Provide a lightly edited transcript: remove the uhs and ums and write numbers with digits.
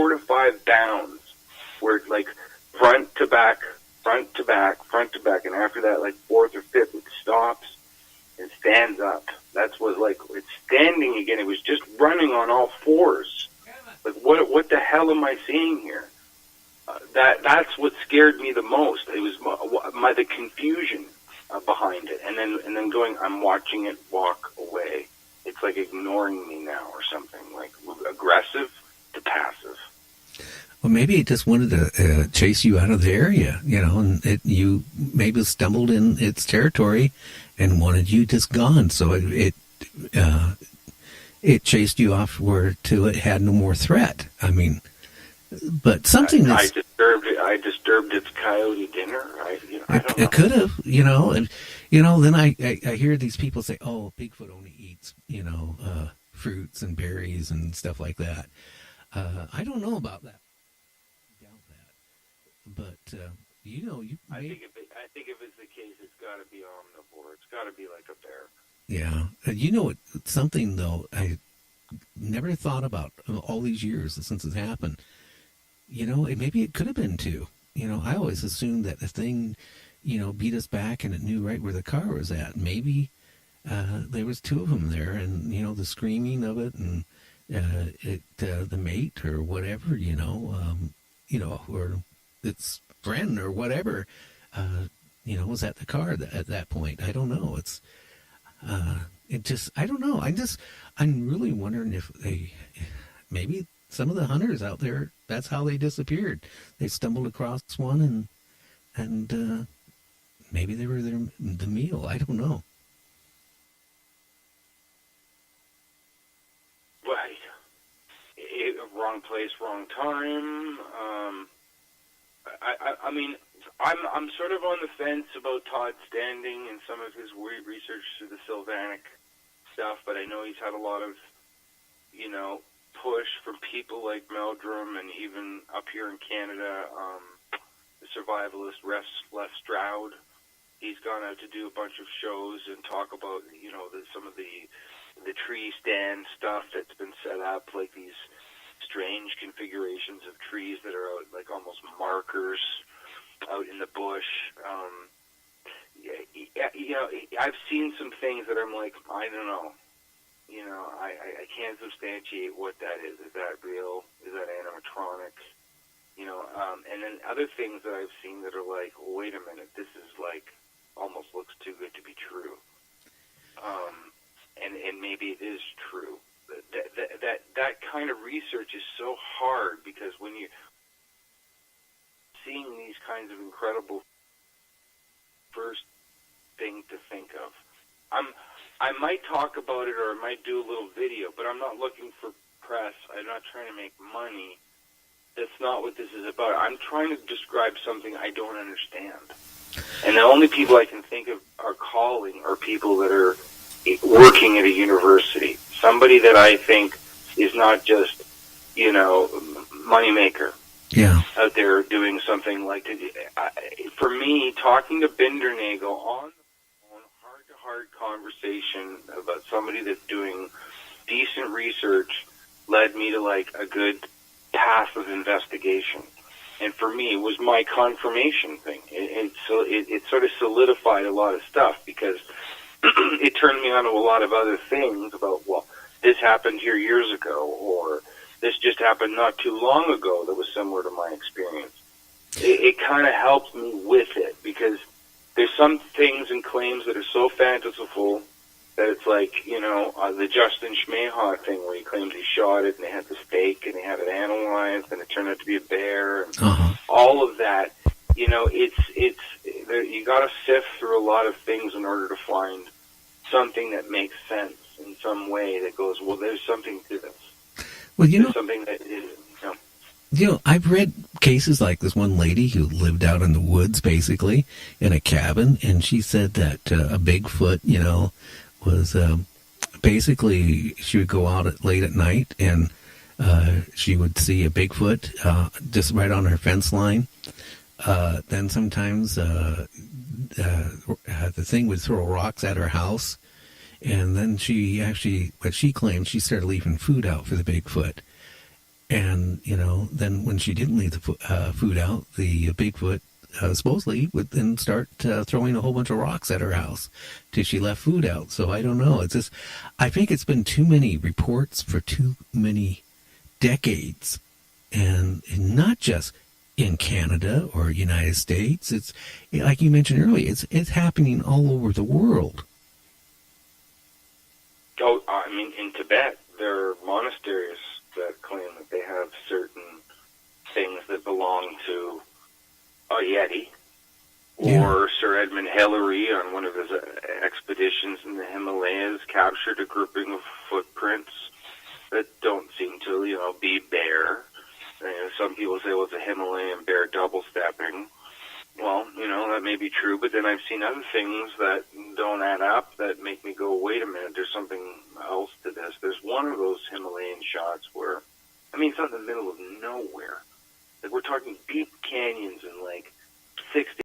4 to 5 bounds where it's like front to back, front to back, front to back, and after that, like fourth or fifth, it stops and stands up. That's what, like, it's standing again. It was just running on all fours. Like, what the hell am I seeing here? That's what scared me the most. It was the confusion behind it, and then going, I'm watching it walk away. It's like ignoring me now or something, like aggressive to passive. Well, maybe it just wanted to chase you out of the area, and you maybe stumbled in its territory and wanted you just gone. So it chased you off till it had no more threat. I mean, but something I disturbed its coyote dinner. I don't know. It could have, and then I hear these people say, "Oh, Bigfoot only eats, fruits and berries and stuff like that." I don't know about that. But I think if it's the case, it's got to be omnivore. It's got to be like a bear. Yeah, something though I never thought about all these years since it happened. Maybe it could have been two. I always assumed that the thing, beat us back and it knew right where the car was at. Maybe there was two of them there, and the screaming of it and the mate or whatever, or its friend or whatever, was at the car at that point. I don't know. I don't know. I'm really wondering if maybe some of the hunters out there, that's how they disappeared. They stumbled across one and maybe they were the meal. I don't know. Right. Wrong place, wrong time. I mean, I'm sort of on the fence about Todd Standing and some of his research through the Sylvanic stuff, but I know he's had a lot of, push from people like Meldrum and even up here in Canada, the survivalist Les Stroud. He's gone out to do a bunch of shows and talk about, some of the tree stand stuff that's been set up, like these strange configurations of trees that are out, like almost markers out in the bush. I've seen some things that I'm like, I don't know. I can't substantiate what that is. Is that real? Is that animatronic? And then other things that I've seen that are like, well, wait a minute, this is like, almost looks too good to be true. And maybe it is true. That kind of research is so hard, because when you're seeing these kinds of incredible, first thing to think of. I might talk about it, or I might do a little video, but I'm not looking for press. I'm not trying to make money. That's not what this is about. I'm trying to describe something I don't understand. And the only people I can think of are calling are people that are working at a university. Somebody that I think is not just, moneymaker. Yeah. Out there doing something like, for me, talking to Bindernagel on heart-to-heart conversation about somebody that's doing decent research led me to like a good path of investigation. And for me, it was my confirmation thing. It sort of solidified a lot of stuff, because it turned me on to a lot of other things about, well, this happened here years ago, or this just happened not too long ago that was similar to my experience. It kind of helped me with it, because there's some things and claims that are so fanciful that it's like, the Justin Schmehar thing where he claims he shot it and they had the stake and they had it analyzed and it turned out to be a bear, and all of that. You got to sift through a lot of things in order to find something that makes sense in some way that goes, well, there's something to this. Well, there's something that is, I've read cases like this one lady who lived out in the woods, basically, in a cabin, and she said that a Bigfoot, was basically, she would go out late at night, and she would see a Bigfoot just right on her fence line. Then sometimes the thing would throw rocks at her house, and then what she claimed, she started leaving food out for the Bigfoot. And, then when she didn't leave the food out, the Bigfoot supposedly would then start throwing a whole bunch of rocks at her house till she left food out. So I don't know. It's just, I think it's been too many reports for too many decades. And not just in Canada or United States. It's like you mentioned earlier, it's happening all over the world. Oh, I mean, in Tibet, there are monasteries that claim that they have certain things that belong to a Yeti. Yeah. Or Sir Edmund Hillary, on one of his expeditions in the Himalayas, captured a grouping of footprints that don't seem to, be bear. Some people say, well, it's a Himalayan bear double-stepping. Well, that may be true, but then I've seen other things that don't add up that make me go, wait a minute, there's something else to this. There's one of those Himalayan shots where, it's out in the middle of nowhere. Like, we're talking deep canyons and, 60